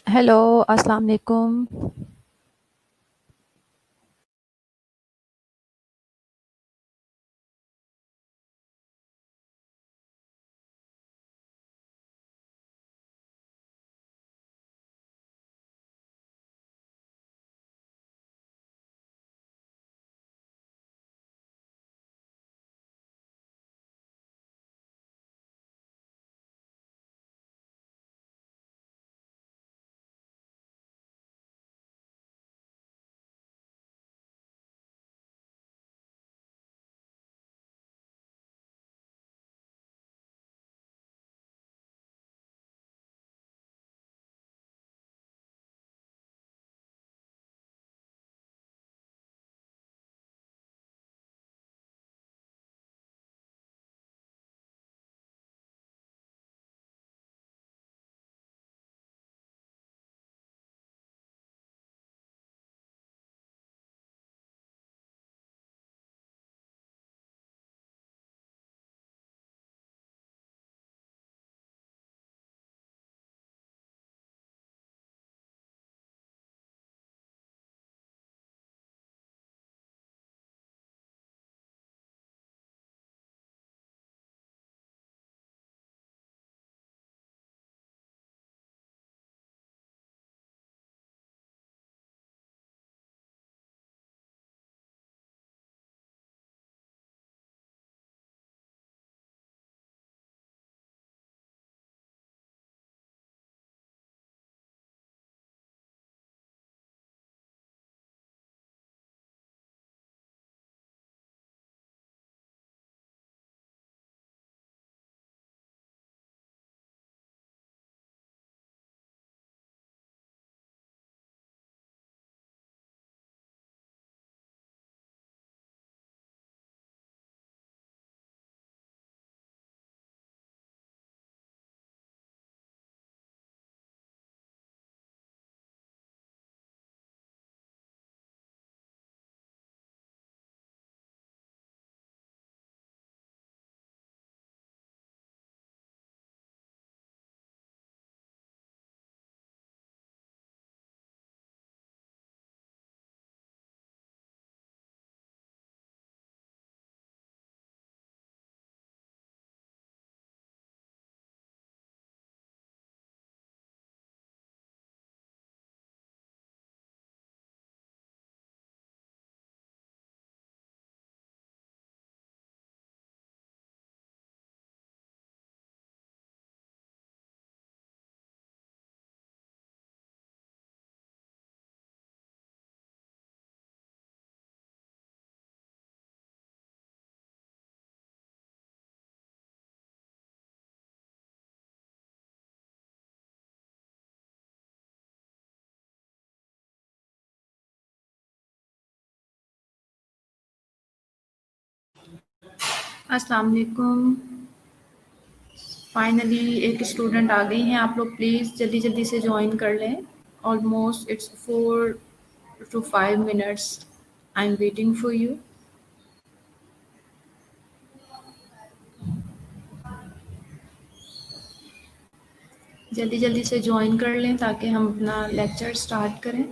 Hello, अस्सलाम वालेकुम। अस्सलाम वालेकुम। फाइनली एक स्टूडेंट आ गई हैं। आप लोग प्लीज़ जल्दी जल्दी से ज्वाइन कर लें। Almost it's 4 to 5 minutes। I am waiting for you. जल्दी जल्दी से ज्वाइन कर लें ताकि हम अपना लेक्चर स्टार्ट करें।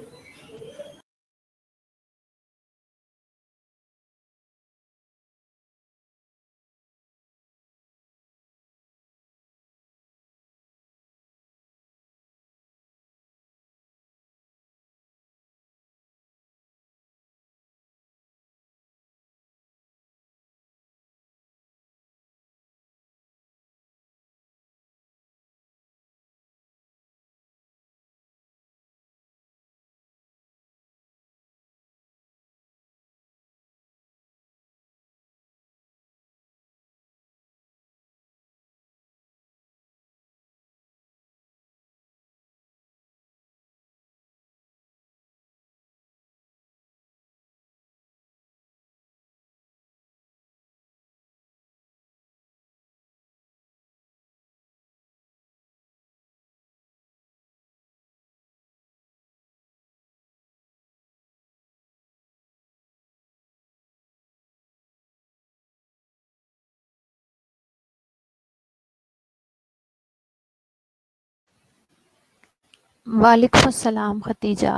वालेकुम अस्सलाम खतीजा,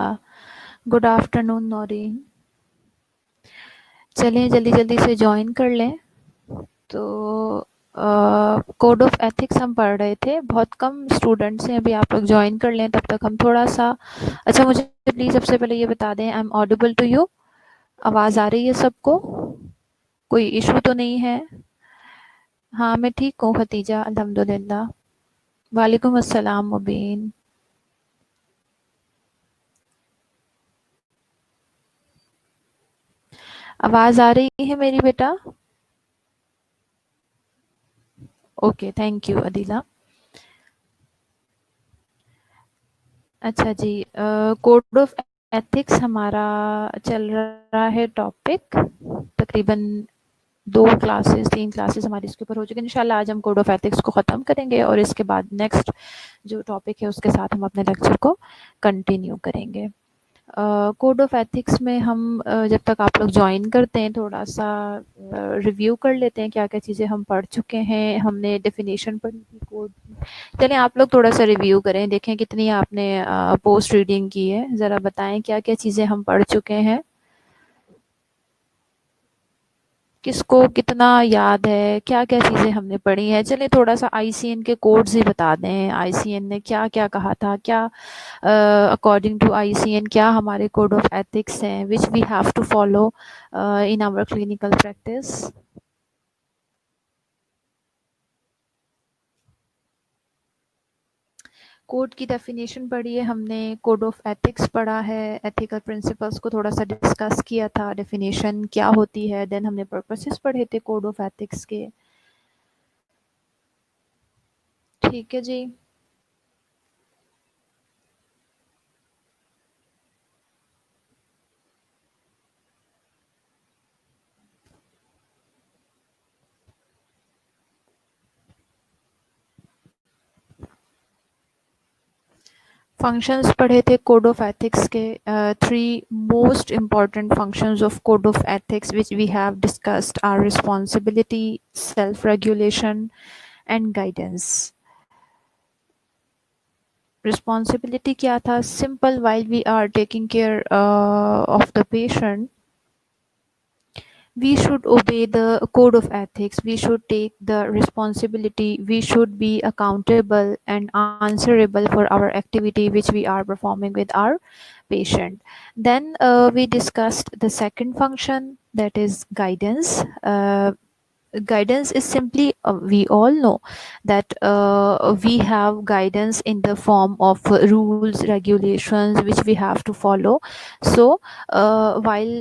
गुड आफ्टरनून नौरीन। चलें जल्दी जल्दी से ज्वाइन कर लें। तो कोड ऑफ एथिक्स हम पढ़ रहे थे, बहुत कम स्टूडेंट्स हैं, अभी आप लोग ज्वाइन कर लें तब तक हम थोड़ा सा। अच्छा मुझे प्लीज़ सबसे पहले ये बता दें, I am audible to you? आवाज़ आ रही है सबको? कोई इशू तो नहीं है? हाँ मैं ठीक हूँ खतीजा, अल्हम्दुलिल्लाह। वालेकुम अस्सलाम मुबीन। आवाज़ आ रही है मेरी बेटा? Okay, thank you Adeela. अच्छा जी, कोड ऑफ एथिक्स हमारा चल रहा है टॉपिक, तकरीबन 2 क्लासेस 3 क्लासेस हमारी इसके ऊपर हो चुकी हैं। इंशाल्लाह आज हम कोड ऑफ एथिक्स को ख़त्म करेंगे और इसके बाद नेक्स्ट जो टॉपिक है उसके साथ हम अपने लेक्चर को कंटिन्यू करेंगे। कोड ऑफ एथिक्स में हम जब तक आप लोग ज्वाइन करते हैं थोड़ा सा रिव्यू कर लेते हैं क्या क्या चीज़ें हम पढ़ चुके हैं। हमने डेफिनेशन पढ़ी थी कोड की। चलें आप लोग थोड़ा सा रिव्यू करें, देखें कितनी आपने पोस्ट रीडिंग की है, ज़रा बताएं क्या क्या चीज़ें हम पढ़ चुके हैं, किसको कितना याद है, क्या क्या चीज़ें हमने पढ़ी हैं। चलिए थोड़ा सा आईसीएन के कोड्स ही बता दें, आईसीएन ने क्या क्या कहा था, क्या अकॉर्डिंग टू आईसीएन क्या हमारे कोड ऑफ एथिक्स हैं which we have to follow in our clinical practice. Code की डेफिनेशन पढ़ी है हमने, कोड ऑफ एथिक्स पढ़ा है, एथिकल प्रिंसिपल्स को थोड़ा सा डिस्कस किया था, डेफिनेशन क्या होती है, देन हमने पर्पसेस पढ़े थे कोड ऑफ एथिक्स के। ठीक है जी। फंक्शंस पढ़े थे कोड ऑफ एथिक्स के, 3 most important functions of code of ethics which we have discussed are responsibility, self regulation and guidance. Responsibility क्या था? Simple, while we are taking care of the patient, we should obey the code of ethics, we should take the responsibility, we should be accountable and answerable for our activity which we are performing with our patient. Then we discussed the second function, that is guidance. Guidance is simply, we all know that we have guidance in the form of rules, regulations which we have to follow. So while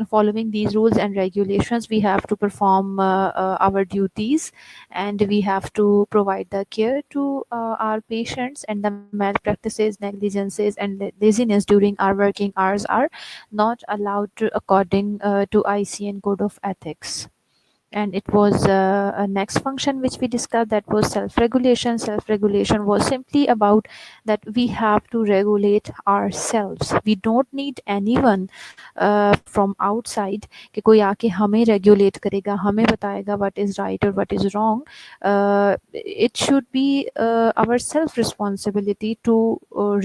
following these rules and regulations, we have to perform our duties, and we have to provide the care to our patients, and the malpractices, negligences and laziness during our working hours are not allowed to, according to ICN code of ethics. And it was a next function which we discussed, that was self-regulation. Self-regulation was simply about that we have to regulate ourselves, we don't need anyone from outside कि कोई आके हमें regulate करेगा, हमें बताएगा what is right or what is wrong. It should be our self responsibility to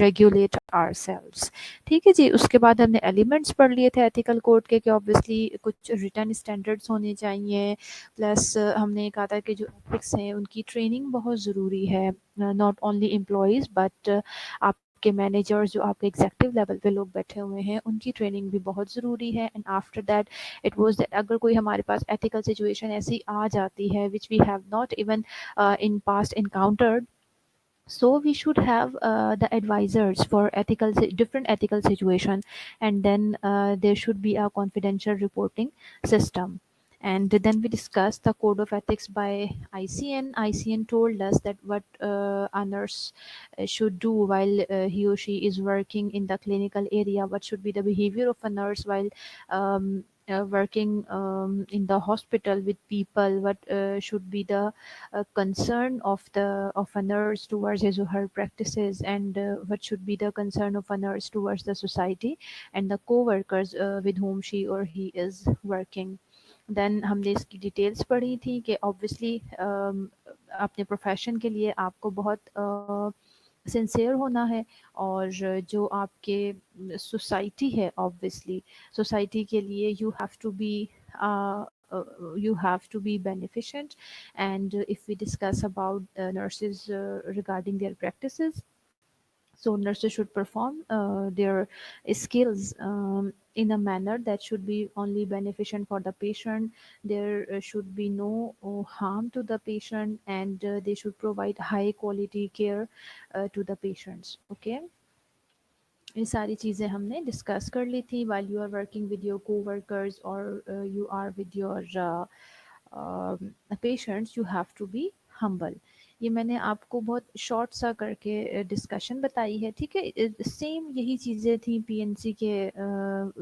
regulate ourselves. ठीक है जी। उसके बाद हमने एलिमेंट्स पढ़ लिए थे एथिकल कोड के, कि ऑब्वियसली कुछ रिटर्न स्टैंडर्ड्स होने चाहिए, प्लस हमने कहा था कि जो एथिक्स हैं उनकी ट्रेनिंग बहुत ज़रूरी है, नॉट ओनली एम्प्लॉयज़ बट आपके मैनेजर्स, जो आपके एग्जेक्टिव लेवल पे लोग बैठे हुए हैं, उनकी ट्रेनिंग भी बहुत ज़रूरी है। And after that it was that अगर कोई हमारे पास एथिकल सिचुएशन ऐसी आ जाती है which we have not even in past encountered, so we should have the advisors for different ethical situation, and then there should be a confidential reporting system. And then we discussed the code of ethics by ICN. ICN told us that what a nurse should do while he or she is working in the clinical area, what should be the behavior of a nurse while working in the hospital with people, what should be the concern of a nurse towards his or her practices, and what should be the concern of a nurse towards the society and the co-workers with whom she or he is working. Then हमने इसकी details पढ़ी थी कि obviously अपने profession के लिए आपको बहुत सिंसियर होना है। और जो आपके सोसाइटी है, ऑब्वियसली सोसाइटी के लिए you have to be beneficent. And if we discuss about nurses regarding their practices, so nurses should perform their skills in a manner that should be only beneficent for the patient. There should be no harm to the patient, and they should provide high quality care to the patients. Okay, ये सारी चीज़ें हमने discuss कर ली थी। while you are working with your co-workers or you are with your patients, you have to be humble. ये मैंने आपको बहुत शॉर्ट सा करके डिस्कशन बताई है, ठीक है। सेम यही चीज़ें थी पीएनसी के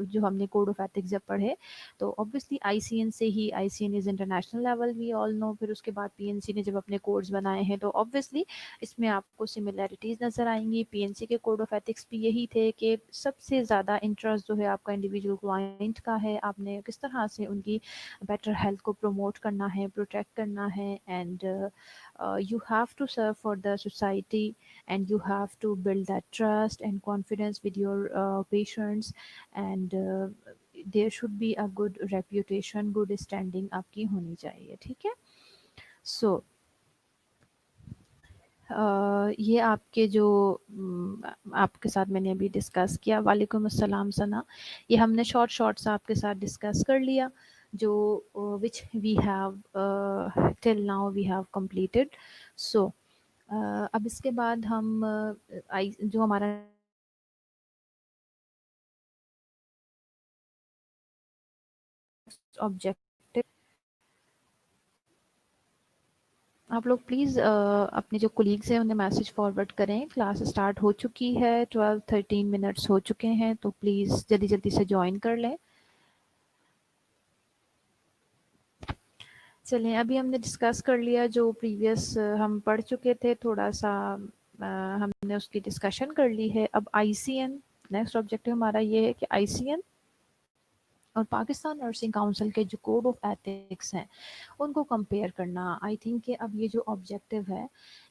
जो हमने कोड ऑफ एथिक्स जब पढ़े, तो ऑब्वियसली आईसीएन से ही, ICN is international level, we all know. फिर उसके बाद पीएनसी ने जब अपने कोड्स बनाए हैं, तो ऑब्वियसली इसमें आपको सिमिलैरिटीज़ नज़र आएंगी। पीएनसी के कोड ऑफ एथिक्स भी यही थे कि सबसे ज़्यादा इंटरेस्ट जो है आपका इंडिविजुअल क्लाइंट का है, आपने किस तरह से उनकी बेटर हेल्थ को प्रमोट करना है, प्रोटेक्ट करना है। And you have to serve for the society, and you have to build that trust and confidence with your patients. And there should be a good reputation, good standing आपकी होनी चाहिए, ठीक है। सो ये आपके जो आपके साथ मैंने अभी डिस्कस किया, वालेकुम अस्सलाम सना, ये हमने शॉर्ट शॉर्ट सा आपके साथ डिस्कस कर लिया, जो which we have till now we have completed. So अब इसके बाद हम जो हमारा ऑब्जेक्टिव, आप लोग प्लीज़ अपने जो कोलीग्स हैं उन्हें मैसेज फॉरवर्ड करें। क्लास स्टार्ट हो चुकी है, 12-13 मिनट्स हो चुके हैं, तो प्लीज़ जल्दी जल्दी से ज्वाइन कर लें। चलें, अभी हमने डिस्कस कर लिया जो प्रीवियस हम पढ़ चुके थे, थोड़ा सा हमने उसकी डिस्कशन कर ली है। अब आईसीएन, नेक्स्ट ऑब्जेक्टिव हमारा ये है कि आईसीएन और पाकिस्तान नर्सिंग काउंसिल के जो कोड ऑफ एथिक्स हैं उनको कंपेयर करना। आई थिंक कि अब ये जो ऑब्जेक्टिव है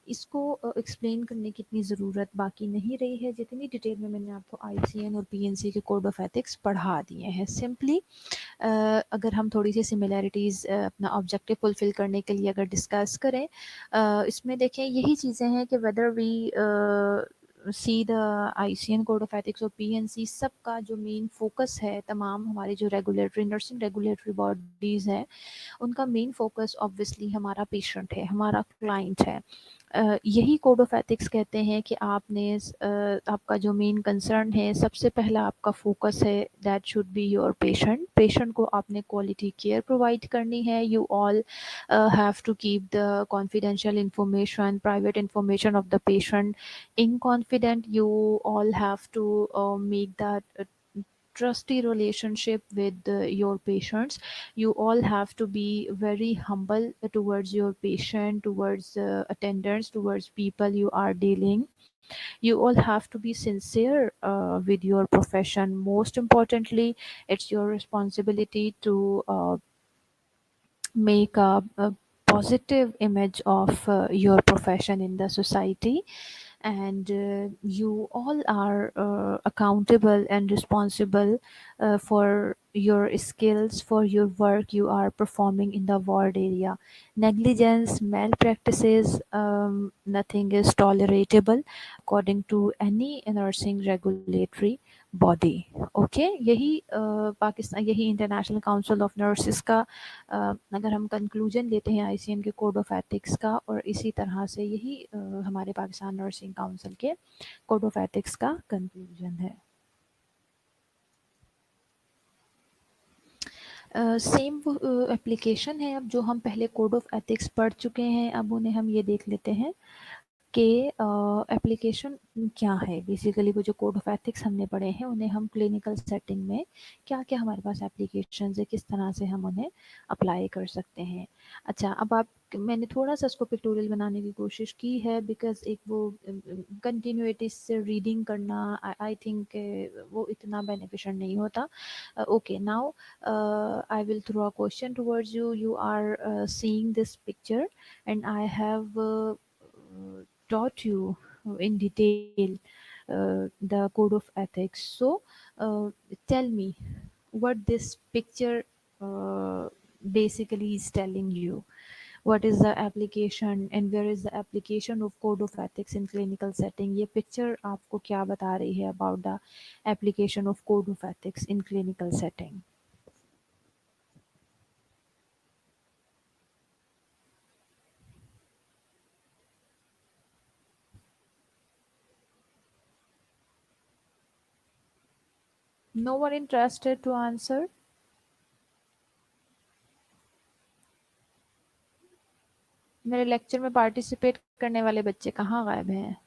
इसको एक्सप्लेन करने की इतनी ज़रूरत बाकी नहीं रही है, जितनी डिटेल में मैंने आपको आईसीएन और पीएनसी के कोड ऑफ एथिक्स पढ़ा दिए हैं। सिंपली अगर हम थोड़ी सी सिमिलैरिटीज़ अपना ऑब्जेक्टिव फुलफ़िल करने के लिए अगर डिस्कस करें, इसमें देखें यही चीज़ें हैं कि whether we see the ICN code of ethics और पीएनसी, सबका जो मेन फोकस है, तमाम हमारे जो रेगुलेटरी नर्सिंग रेगुलेटरी बॉडीज़ हैं उनका मेन फोकस ऑब्वियसली हमारा पेशेंट है, हमारा क्लाइंट है। यही कोड ऑफ एथिक्स कहते हैं कि आपने आपका जो मेन कंसर्न है, सबसे पहला आपका फोकस है, that should be your patient. Patient को आपने क्वालिटी केयर प्रोवाइड करनी है। You all have to keep the confidential information, private information of the patient in confident. You all have to make that trusty relationship with your patients. You all have to be very humble towards your patient, towards attendants, towards people you are dealing. You all have to be sincere with your profession. Most importantly, it's your responsibility to make a positive image of your profession in the society. And you all are accountable and responsible for your skills, for your work you are performing in the ward area. Negligence, malpractices, nothing is tolerable according to any nursing regulatory body. Okay, यही पाकिस्तान, यही international council of nurses का अगर हम conclusion लेते हैं ICN के code of ethics का, और इसी तरह से यही हमारे पाकिस्तान नर्सिंग काउंसिल के कोड ऑफ एथिक्स का कंक्लूजन है। सेम एप्लीकेशन है अब जो हम पहले कोड ऑफ एथिक्स पढ़ चुके हैं, अब उन्हें हम ये देख लेते हैं कि एप्लीकेशन क्या है। बेसिकली वो जो कोड ऑफ एथिक्स हमने पढ़े हैं उन्हें हम क्लिनिकल सेटिंग में क्या क्या हमारे पास एप्लीकेशन है, किस तरह से हम उन्हें अप्लाई कर सकते हैं। अच्छा, अब आप, मैंने थोड़ा सा इसको पिक्टोरियल बनाने की कोशिश की है, बिकॉज एक वो कंटिन्यूटी से रीडिंग करना आई थिंक वो इतना बेनिफिशियल नहीं होता। Okay, now I will throw a question towards you. You are seeing this picture, and I have taught you in detail the code of ethics. So, tell me what this picture uh, basically is telling you. What is the application and where is the application of code of ethics in clinical setting? ये picture आपको क्या बता रही है about the application of code of ethics in clinical setting? No one interested to answer? मेरे lecture में participate करने वाले बच्चे कहाँ गायब हैं?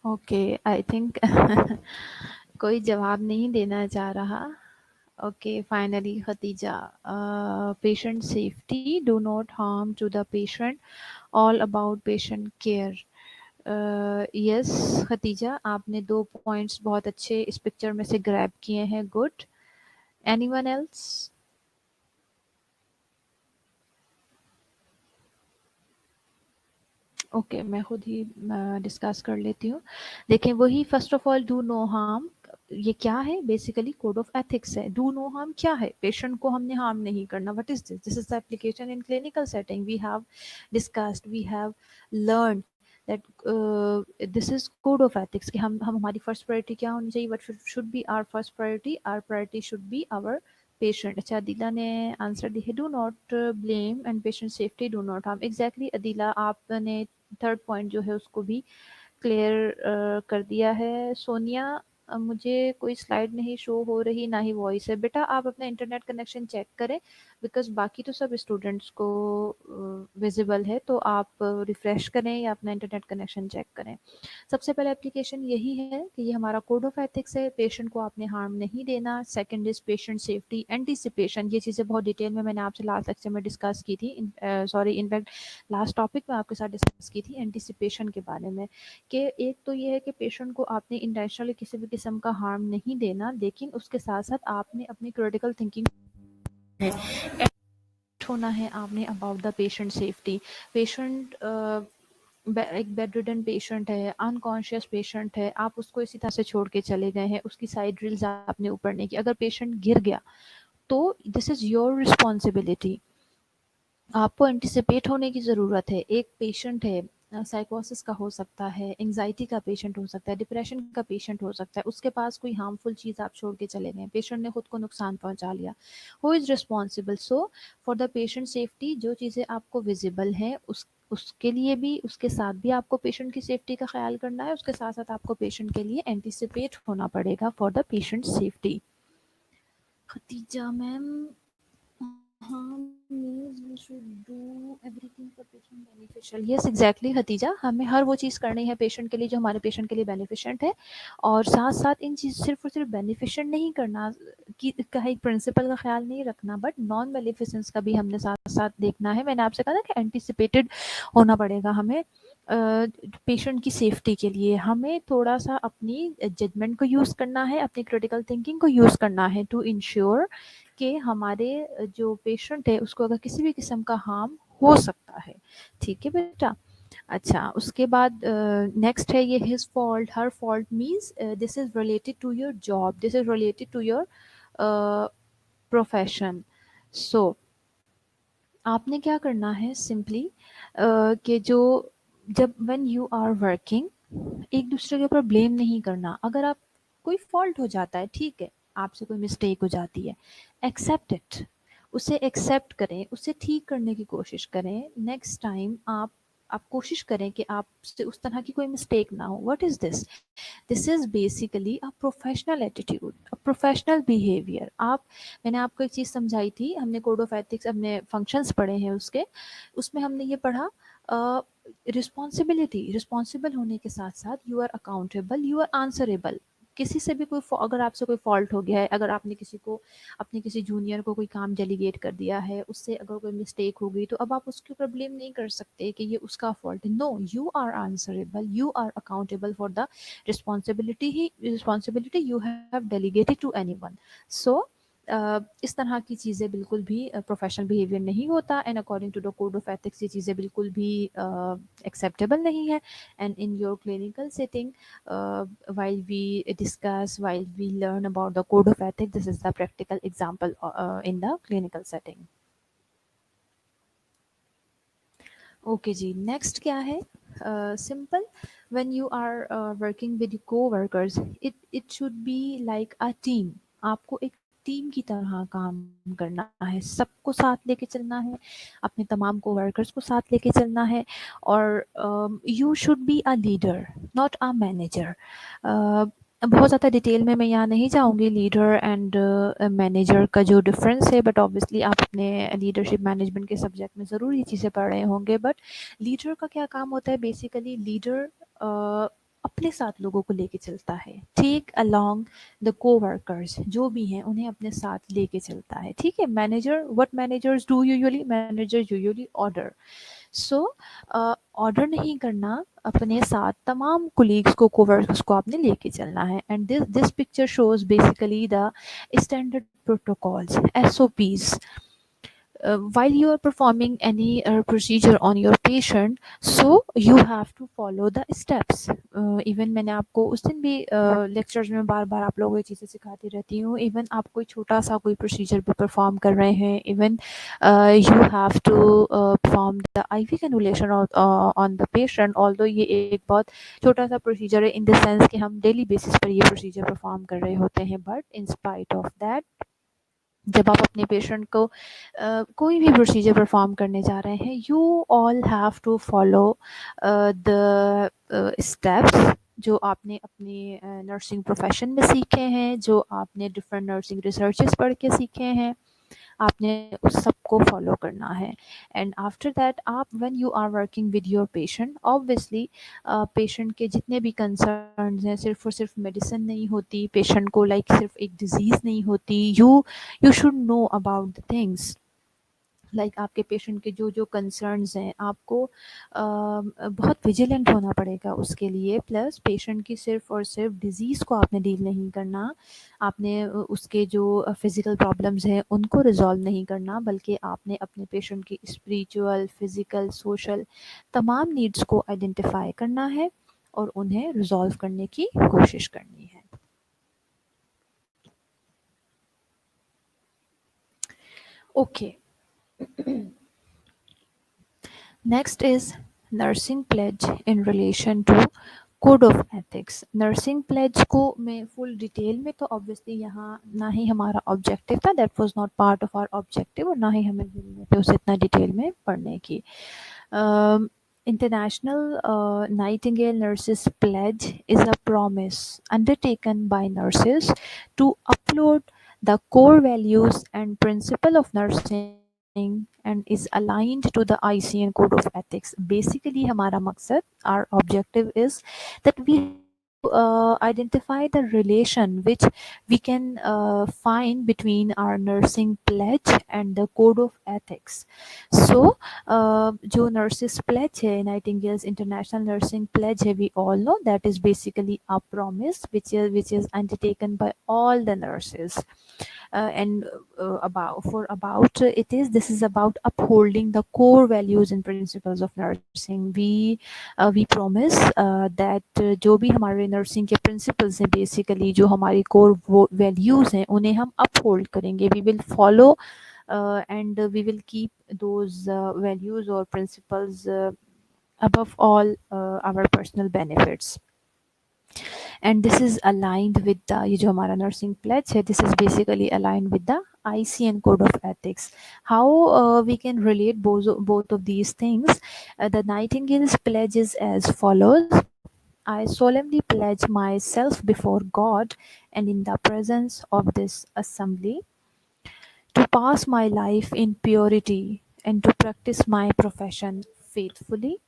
ओके, आई थिंक कोई जवाब नहीं देना चाह रहा. Okay, finally Khatija. Patient safety, do not harm to the patient, all about patient care. Yes Khatija, आपने 2 पॉइंट्स बहुत अच्छे इस पिक्चर में से ग्रैब किए हैं. गुड. Anyone else? ओके, मैं खुद ही डिस्कस कर लेती हूँ. देखें, वही first of all do no harm, ये क्या है? बेसिकली कोड ऑफ एथिक्स है. डू नो हार्म क्या है? पेशेंट को हमने हार्म नहीं करना. What is this? This is the application in clinical setting. We have discussed, we have learn that this is code of ethics कि हम हमारी फर्स्ट प्रायोरिटी क्या होनी चाहिए? What should be our first priority? Our priority should be our patient. अच्छा, अदीला ने answer the है, do not blame and patient safety do not harm. Exactly Adeela, आपने थर्ड पॉइंट जो है उसको भी क्लियर कर दिया है. सोनिया, मुझे कोई स्लाइड नहीं शो हो रही, ना ही वॉइस है. बेटा आप अपना इंटरनेट कनेक्शन चेक करें, बिकॉज बाकी तो सब स्टूडेंट्स को विजिबल है. तो आप रिफ्रेश करें या अपना इंटरनेट कनेक्शन चेक करें. सबसे पहले एप्लीकेशन यही है कि ये हमारा कोड ऑफ एथिक्स है. पेशेंट को आपने हार्म नहीं देना. Second is patient safety, anticipation. ये चीज़ें बहुत डिटेल में मैंने आपसे लास्ट लेक्चर में डिस्कस की थी. सॉरी, इनफैक्ट लास्ट टॉपिक में आपके साथ डिस्कस की थी एंटीसिपेशन के बारे में. कि एक तो ये है कि पेशेंट को आपने इंटेंशनली किसी भी किस्म का हार्म नहीं देना, लेकिन उसके साथ साथ आपने अपनी क्रिटिकल थिंकिंग है, होना है आपने about the patient safety. Patient एक बेड रिडन पेशेंट है, अनकॉन्शियस पेशेंट है, आप उसको इसी तरह से छोड़ के चले गए हैं, उसकी साइड ड्रिल्स आपने ऊपर नहीं की. अगर पेशेंट गिर गया तो दिस इज़ योर रिस्पॉन्सिबिलिटी. आपको एंटिसिपेट होने की ज़रूरत है. एक पेशेंट है, साइकोसिस का हो सकता है, एंग्जाइटी का पेशेंट हो सकता है, डिप्रेशन का पेशेंट हो सकता है, उसके पास कोई हार्मफुल चीज़ आप छोड़ के चले गए, पेशेंट ने खुद को नुकसान पहुंचा लिया. Who is responsible? So for the patient safety, जो चीज़ें आपको विजिबल हैं उसके लिए भी, उसके साथ भी आपको पेशेंट की सेफ्टी का ख्याल करना है. उसके साथ साथ आपको पेशेंट के लिए एंटिसिपेट होना पड़ेगा for the patient safety. Khatija ma'am, हाँ, means we should do everything for patient beneficial. Yes, exactly Khatija, हमें हर वो चीज़ करनी है पेशेंट के लिए जो हमारे पेशेंट के लिए बेनिफिशिएंट है. और साथ साथ इन चीज़ सिर्फ और सिर्फ बेनिफिशिएंट नहीं करना कि का एक प्रिंसिपल का ख्याल नहीं रखना, बट नॉन बेनिफिशेंस का भी हमने साथ साथ देखना है. मैंने आपसे कहा ना कि एंटिसिपेटेड होना पड़ेगा हमें. पेशेंट की सेफ्टी के लिए हमें थोड़ा सा अपनी जजमेंट को यूज़ करना है, अपनी क्रिटिकल थिंकिंग को यूज़ करना है टू इंश्योर कि हमारे जो पेशेंट है उसको अगर किसी भी किस्म का हार्म हो सकता है. ठीक है बेटा. अच्छा, उसके बाद नेक्स्ट है ये his fault, her fault means this is related to your job, this is related to your profession. So आपने क्या करना है सिंपली कि जो जब व्हेन यू आर वर्किंग, एक दूसरे के ऊपर ब्लेम नहीं करना. अगर आप कोई फॉल्ट हो जाता है, ठीक है, आपसे कोई मिस्टेक हो जाती है, एक्सेप्ट इट. उसे एक्सेप्ट करें, उसे ठीक करने की कोशिश करें. नेक्स्ट टाइम आप कोशिश करें कि आपसे उस तरह की कोई मिस्टेक ना हो. What is this? This is basically a professional attitude, a professional behaviour. आप, मैंने आपको एक चीज़ समझाई थी, हमने कोड ऑफ एथिक्स, हमने फंक्शंस पढ़े हैं उसके, उसमें हमने ये पढ़ा रिस्पॉन्सिबिलिटी. रिस्पॉन्सिबल होने के साथ साथ you are accountable, you are answerable. किसी से भी अगर आपसे कोई फॉल्ट हो गया है, अगर आपने अपने किसी जूनियर को कोई काम डेलीगेट कर दिया है, उससे अगर कोई मिस्टेक हो गई, तो अब आप उसके ऊपर ब्लेम नहीं कर सकते कि ये उसका फॉल्ट है। No, you are answerable, you are accountable for the responsibility you have delegated to anyone. So इस तरह की चीज़ें बिल्कुल भी प्रोफेशनल बिहेवियर नहीं होता, and according to the code of ethics ये चीज़ें बिल्कुल भी एक्सेप्टेबल नहीं है। And in your clinical setting, while we learn about the code of ethics, this is the practical example in the clinical setting. Okay जी, next क्या है? Simple, when you are working with coworkers, it should be like a team. आपको एक team की तरह काम करना है, सबको साथ लेके चलना है, अपने तमाम कोवर्कर्स को साथ लेके चलना है, और you should be a leader, not a manager. बहुत ज़्यादा डिटेल में मैं यहाँ नहीं जाऊँगी लीडर एंड मैनेजर का जो डिफरेंस है, बट ऑब्वियसली आप अपने लीडरशिप मैनेजमेंट के सब्जेक्ट में ज़रूर ये चीज़ें पढ़ रहे होंगे। बट लीडर का क्या काम होता है? बेसिकली लीडर अपने साथ लोगों को लेके चलता है, टेक अलोंग द कोवर्कर्स जो भी हैं उन्हें अपने साथ लेके चलता है, ठीक है। Manager, what managers do usually, manager usually order. So order नहीं करना, अपने साथ तमाम कोलीग्स को, कोवर्कर्स को आपने लेके चलना है। And this picture shows basically the standard protocols, SOPs, while you are performing any procedure on your patient, so you have to follow the steps. Even मैंने आपको उस दिन भी लेक्चर्स में बार बार आप लोगों को ये चीज़ें सिखाती रहती हूँ। इवन आप कोई छोटा सा कोई प्रोसीजर भी परफॉर्म कर रहे हैं, even you have to perform the IV cannulation on the patient. Although ये एक बहुत छोटा सा प्रोसीजर है इन द सेंस कि हम डेली बेसिस पर ये प्रोसीजर परफॉर्म कर रहे होते हैं, but in spite of that, जब आप अपने पेशेंट को कोई भी प्रोसीजर परफॉर्म करने जा रहे हैं, you all have to follow the steps जो आपने अपनी नर्सिंग प्रोफेशन में सीखे हैं, जो आपने डिफरेंट नर्सिंग रिसर्चेस पढ़ के सीखे हैं, आपने उस सबको फॉलो करना है। एंड आफ्टर दैट, आप when you are working with your patient, obviously patient के जितने भी कंसर्न्स हैं, सिर्फ और सिर्फ मेडिसिन नहीं होती, पेशेंट को सिर्फ एक डिजीज़ नहीं होती, you should know about the things, आपके पेशेंट के जो जो कंसर्न्स हैं, आपको बहुत विजिलेंट होना पड़ेगा उसके लिए। प्लस पेशेंट की सिर्फ और सिर्फ डिज़ीज़ को आपने डील नहीं करना, आपने उसके जो फिज़िकल प्रॉब्लम्स हैं उनको रिजॉल्व नहीं करना, बल्कि आपने अपने पेशेंट की स्पिरिचुअल, फिज़िकल, सोशल तमाम नीड्स को आइडेंटिफाई करना है और उन्हें रिजॉल्व करने की कोशिश करनी है। Okay, next is nursing pledge in relation to code of ethics. Nursing pledge को मैं फुल डिटेल में तो ऑब्वियसली यहाँ ना ही हमारा ऑब्जेक्टिव था, that was not part of our objective, और ना ही हमें ज़रूरत है उसे इतना डिटेल में पढ़ने की। International Nightingale Nurses Pledge is a promise undertaken by nurses to uphold the core values and principle of nursing and is aligned to the ICN Code of Ethics. Basically, हमारा मकसद, our objective is that we identify the relation which we can find between our nursing pledge and the code of ethics. So जो nurses pledge है, Nightingale's International Nursing Pledge है, we all know that is basically a promise which is undertaken by all the nurses. And about it is this is about upholding the core values and principles of nursing. We promise that जो भी हमारे nursing के principles हैं, basically जो हमारी core values हैं, उन्हें हम अपहोल्ड करेंगे, we will follow and we will keep those values or principles above all our personal benefits. And this is aligned with the, ये जो हमारा nursing pledge है, this is basically aligned with the ICN Code of Ethics. How we can relate both of these things? The Nightingale's pledge is as follows. I solemnly pledge myself before God and in the presence of this assembly to pass my life in purity and to practice my profession faithfully,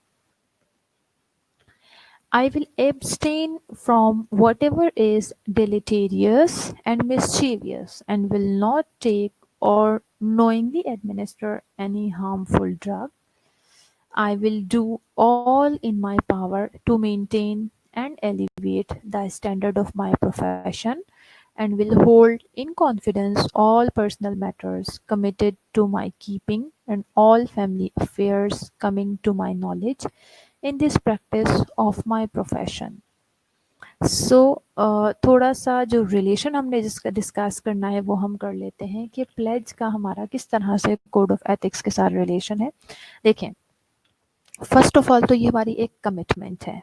I will abstain from whatever is deleterious and mischievous and will not take or knowingly administer any harmful drug. I will do all in my power to maintain and elevate the standard of my profession and will hold in confidence all personal matters committed to my keeping and all family affairs coming to my knowledge in this practice of my profession. सो थोड़ा सा जो relation हमने जिसका discuss करना है वो हम कर लेते हैं कि प्लेज का हमारा किस तरह से कोड ऑफ एथिक्स के साथ रिलेशन है। देखें, फर्स्ट ऑफ ऑल तो ये हमारी एक कमिटमेंट है।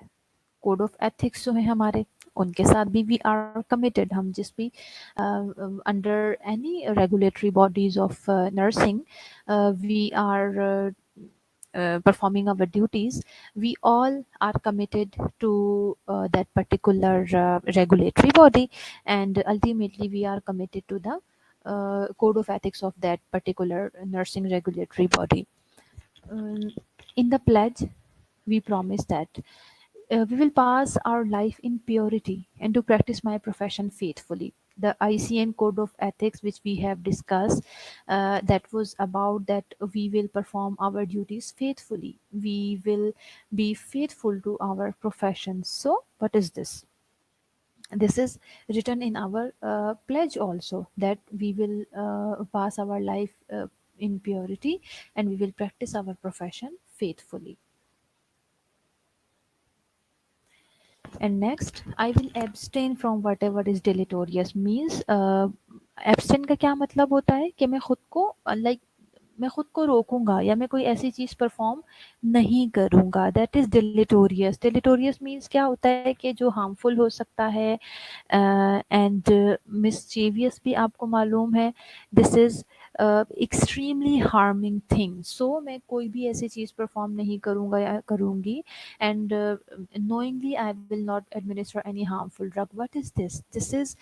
कोड ऑफ एथिक्स जो है हमारे, उनके साथ भी वी आर कमिटेड। हम जिस भी under any regulatory bodies of nursing we are performing our duties, we all are committed to that particular regulatory body, and ultimately we are committed to the code of ethics of that particular nursing regulatory body. Um, in the pledge, we promise that we will pass our life in purity and to practice my profession faithfully. The ICN code of ethics, which we have discussed, that was about that we will perform our duties faithfully. We will be faithful to our profession. So, what is this? This is written in our pledge also, that we will pass our life in purity and we will practice our profession faithfully. And next, I will abstain from whatever is deleterious means abstain का क्या मतलब होता है कि मैं खुद को like मैं खुद को रोकूंगा या मैं कोई ऐसी चीज परफॉर्म नहीं करूंगा। That is deleterious. Deleterious means क्या होता है कि जो हार्मफुल हो सकता है एंड मिसचीवियस भी आपको मालूम है। This is extremely harming thing. So मैं कोई भी ऐसी चीज परफॉर्म नहीं करूंगा या करूंगी and knowingly I will not administer any harmful drug. What is this? This is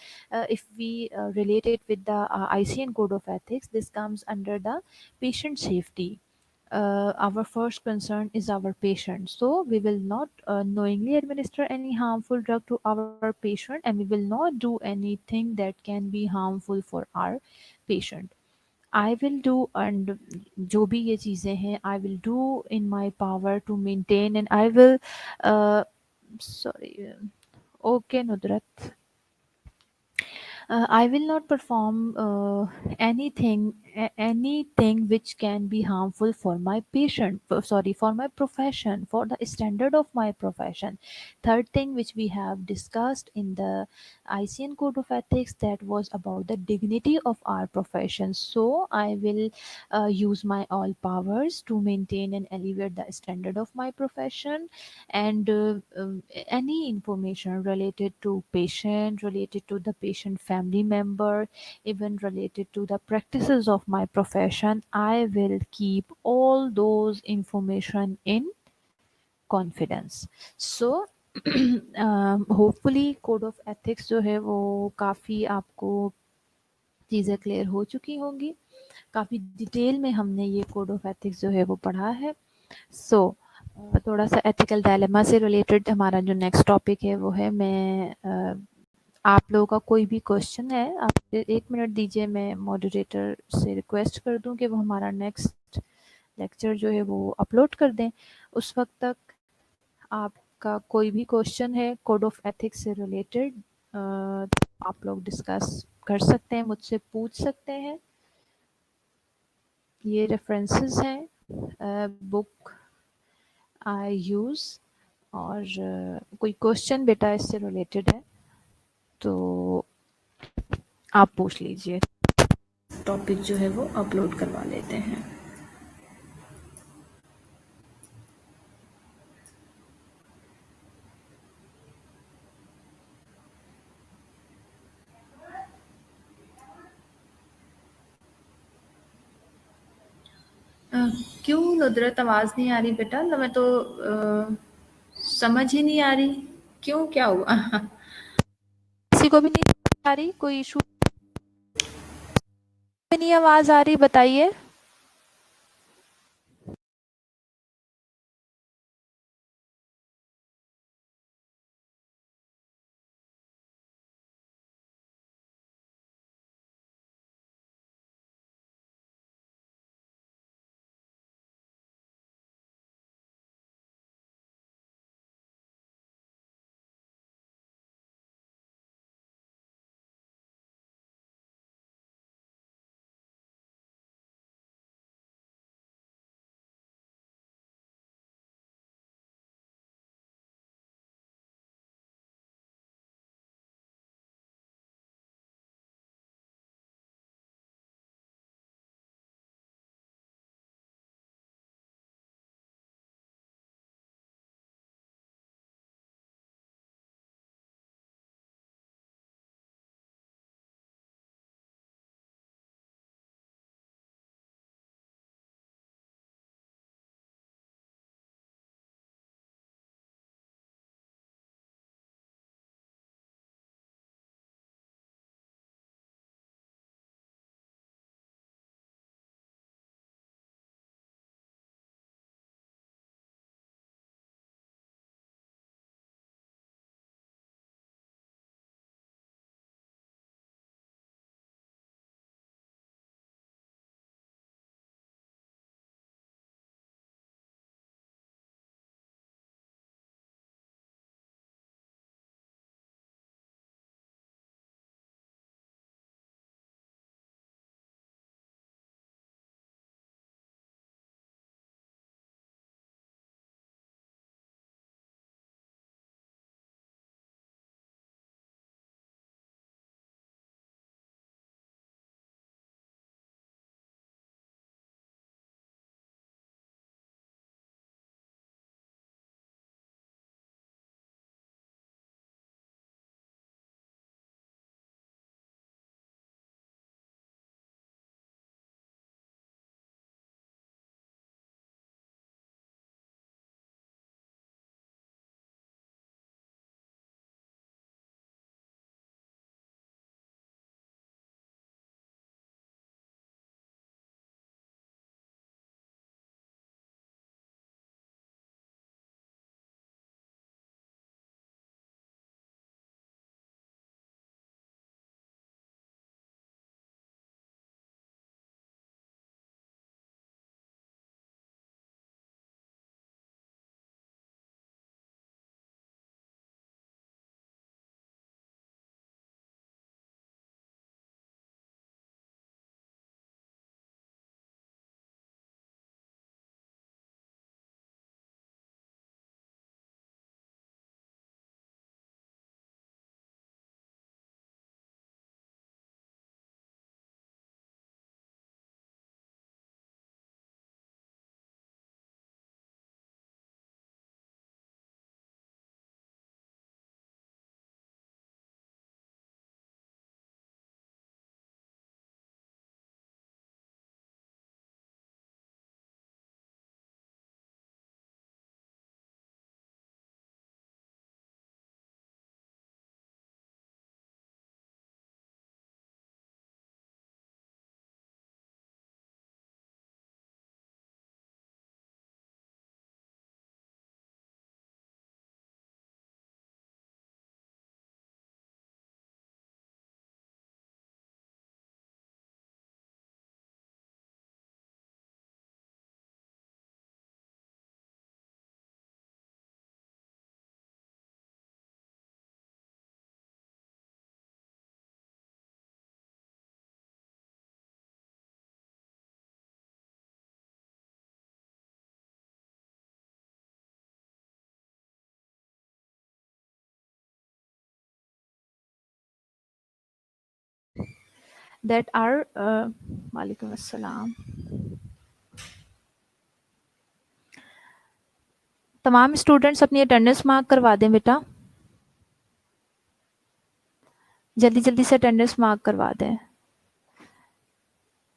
if we relate it with the ICN code of ethics, this comes under the patient safety. Our first concern is our patient, so we will not knowingly administer any harmful drug to our patient, and we will not do anything that can be harmful for our patient. I will do, and जो भी ये चीज़ें हैं, I will do in my power to maintain, and I will sorry, okay Nudrat, I will not perform anything which can be harmful for my patient. Sorry, for my profession, for the standard of my profession. Third thing which we have discussed in the ICN Code of Ethics, that was about the dignity of our profession. So I will use my all powers to maintain and elevate the standard of my profession, and any information related to patient, related to the patient family member, even related to the practices of my profession, I will keep all those information in confidence. So hopefully code of ethics जो है वो काफ़ी आपको चीज़ें clear हो चुकी होंगी। काफ़ी डिटेल में हमने ये कोड ऑफ एथिक्स जो है वो पढ़ा है। सो थोड़ा सा एथिकल डायलेमा से रिलेटेड हमारा जो नेक्स्ट टॉपिक है वो है, मैं आप लोगों का कोई भी क्वेश्चन है आप 1 मिनट दीजिए, मैं मॉडरेटर से रिक्वेस्ट कर दूं कि वो हमारा नेक्स्ट लेक्चर जो है वो अपलोड कर दें। उस वक्त तक आपका कोई भी क्वेश्चन है कोड ऑफ एथिक्स से रिलेटेड, आप लोग डिस्कस कर सकते हैं, मुझसे पूछ सकते हैं। ये रेफरेंसेस हैं बुक आई यूज़, और कोई क्वेश्चन बेटा इससे रिलेटेड है तो आप पूछ लीजिए। टॉपिक जो है वो अपलोड करवा लेते हैं। क्यों नुदरत आवाज़ नहीं आ रही बेटा? मैं तो समझ ही नहीं आ रही, क्यों, क्या हुआ? किसी को भी नहीं आ रही? कोई इशू भी नहीं आवाज़ आ रही? बताइए। that are Walaikum Assalam. तमाम स्टूडेंट्स अपनी अटेंडेंस मार्क करवा दें बेटा, जल्दी जल्दी से अटेंडेंस मार्क करवा दें।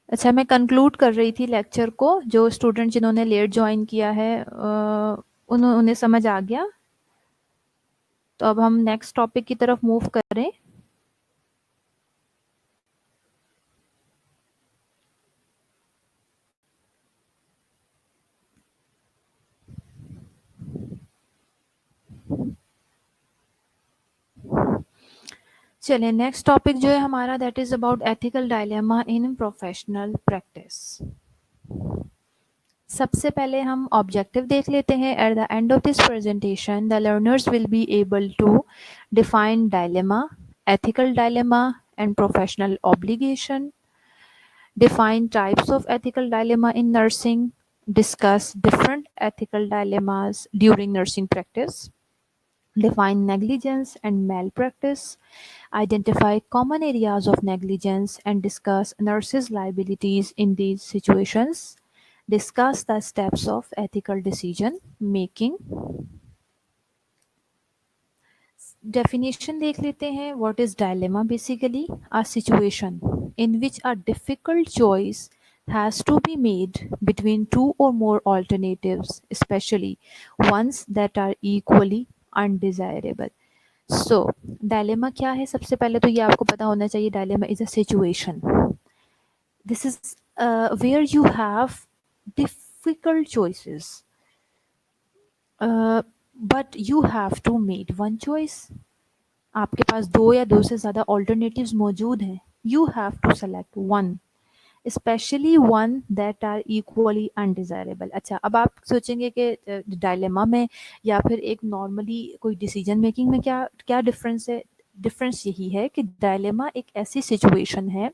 अच्छा, मैं कंक्लूड कर रही थी लेक्चर को। जो स्टूडेंट जिन्होंने लेट ज्वाइन किया है उन्हें समझ आ गया। तो अब हम नेक्स्ट टॉपिक की तरफ मूव करें। चलिए, नेक्स्ट टॉपिक जो है हमारा, that is about ethical dilemma in professional practice. सबसे पहले हम ऑब्जेक्टिव देख लेते हैं। At the end of this presentation the learners will be able to define dilemma, ethical dilemma and professional obligation, define types of ethical dilemma in nursing, discuss different ethical dilemmas during nursing practice, define negligence and malpractice, identify common areas of negligence and discuss nurses' liabilities in these situations, discuss the steps of ethical decision making. Definition देख लेते हैं। What is dilemma? Basically a situation in which a difficult choice has to be made between two or more alternatives, especially ones that are equally undesirable. So dilemma क्या है? सबसे पहले तो ये आपको पता होना चाहिए, dilemma is a situation. This is where you have difficult choices, but you have to make one choice. आपके पास दो या दो से ज़्यादा ऑल्टरनेटिव्स मौजूद हैं। You have to select one, specially one that are equally undesirable. अच्छा, अब आप सोचेंगे कि डायलेमा में या फिर एक नॉर्मली कोई डिसीजन मेकिंग में क्या क्या डिफरेंस है। डिफरेंस यही है कि डायलेमा एक ऐसी सिचुएशन है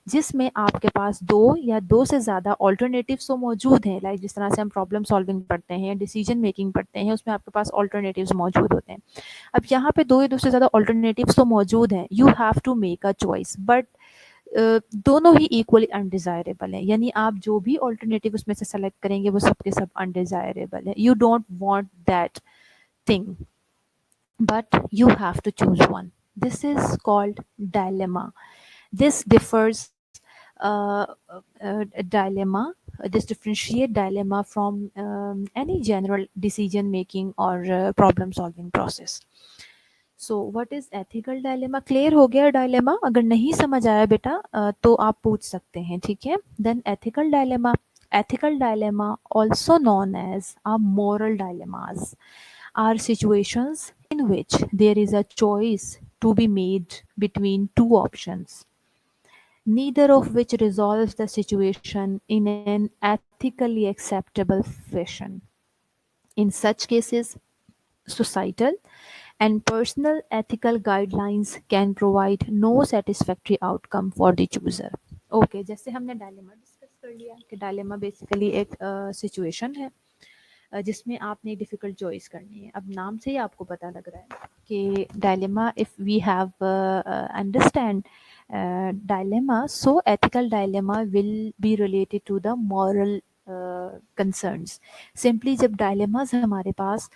जिसमें आपके पास दो या दो से ज़्यादा ऑल्टरनेटिव्स तो मौजूद हैं। लाइक जिस तरह से हम प्रॉब्लम सॉल्विंग पढ़ते हैं या डिसीजन मेकिंग पढ़ते हैं, उसमें आपके पास ऑल्टरनेटिव्स मौजूद होते हैं। अब यहाँ पे दो या दो से ज़्यादा ऑल्टरनेटिव्स तो मौजूद हैं। You have to make a choice, but दोनों ही इक्वली अनडिजायरेबल है। यानी आप जो भी ऑल्टरनेटिव उसमें से सेलेक्ट करेंगे वो सबके सब अनडिजायरेबल है। You don't want that thing, but you have to choose one. This is called dilemma. This differs dilemma. This differentiate dilemma from any general decision making or problem solving process. So what is ethical dilemma? Clear हो गया dilemma? अगर नहीं समझ आया बेटा तो आप पूछ सकते हैं, ठीक है। Then ethical dilemma, ethical dilemma also known as a moral dilemmas are situations in which there is a choice to be made between two options, neither of which resolves the situation in an ethically acceptable fashion. In such cases, societal and personal ethical guidelines can provide no satisfactory outcome for the chooser. Okay, जैसे हमने dilemma discuss कर लिया कि dilemma basically एक situation है जिसमें आपने एक डिफ़िकल्ट चॉइस करनी है। अब नाम से ही आपको पता लग रहा है कि dilemma, if we have understand dilemma, so ethical dilemma will be related to the moral concerns. Simply जब डायलेमास हमारे पास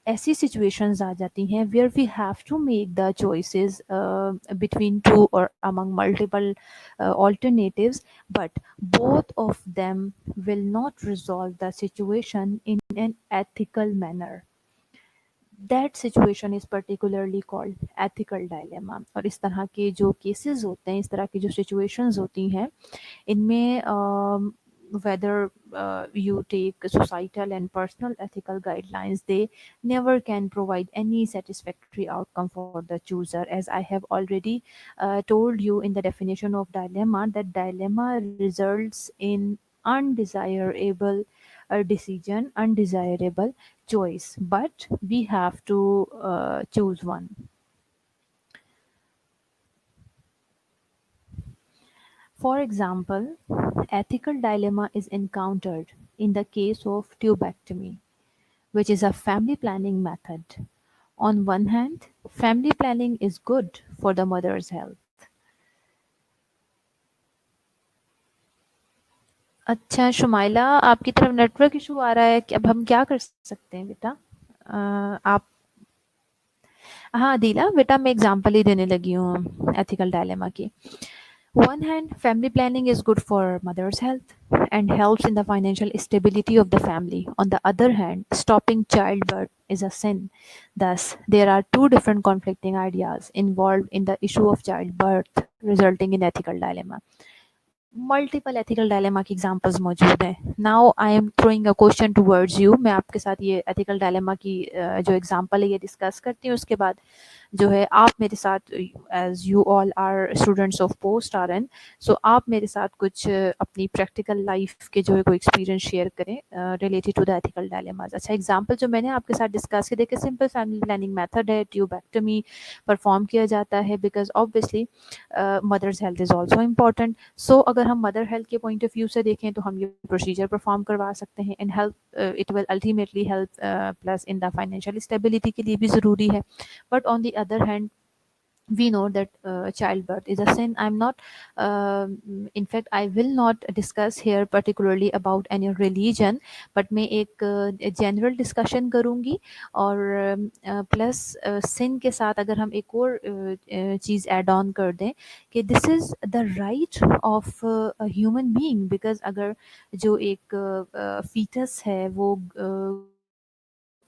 ऐसी सिचुएशंस आ जाती हैं where we have to make the choices between two or among multiple alternatives, but both of them will not resolve the situation in an ethical manner. That situation is particularly called ethical dilemma. और इस तरह के जो cases होते हैं, इस तरह की जो सिचुएशंस होती हैं, इनमें whether you take societal and personal ethical guidelines, they never can provide any satisfactory outcome for the chooser. As I have already told you in the definition of dilemma, that dilemma results in undesirable decision, undesirable choice, but we have to choose one. For example, ethical dilemma is encountered in the case of tubectomy, which is a family planning method. On one hand, family planning is good for the mother's health. अच्छा शुमाइला, आपकी तरफ network issue आ रहा है कि अब हम क्या कर सकते हैं बेटा? आप हाँ दीला बेटा, मैं एग्जांपल ही देने लगी हूँ एथिकल डायलेमा की. One hand, family planning is good for mother's health and helps in the financial stability of the family. On the other hand, stopping childbirth is a sin. Thus, there are two different conflicting ideas involved in the issue of childbirth, resulting in ethical dilemma. Multiple ethical dilemma की examples मौजूद हैं. Now I am throwing a question towards you. मैं आपके साथ ये ethical dilemma की जो example है ये डिस्कस करती हूँ. उसके बाद जो है आप मेरे साथ, as you all are students of post R N, so आप मेरे साथ कुछ अपनी प्रैक्टिकल लाइफ के जो है कोई एक्सपीरियंस शेयर करें related to the ethical dilemmas. अच्छा एग्जांपल जो मैंने आपके साथ डिस्कस किया, देखिए सिंपल फैमिली प्लानिंग मेथड है, ट्यूबेक्टमी परफॉर्म किया जाता है because obviously mother's health is also important. So अगर हम मदर हेल्थ के पॉइंट ऑफ व्यू से देखें तो हम ये प्रोसीजर परफॉर्म करवा सकते हैं and help it will ultimately help plus in the financial stability के लिए भी ज़रूरी है. But on the other hand, we know that childbirth is a sin. I'm not in fact I will not discuss here particularly about any religion, but मैं एक general discussion करूँगी. और plus sin के साथ अगर हम एक और चीज़ ऐड ऑन कर दें कि this is the right of human being, because अगर जो एक फीटस है वो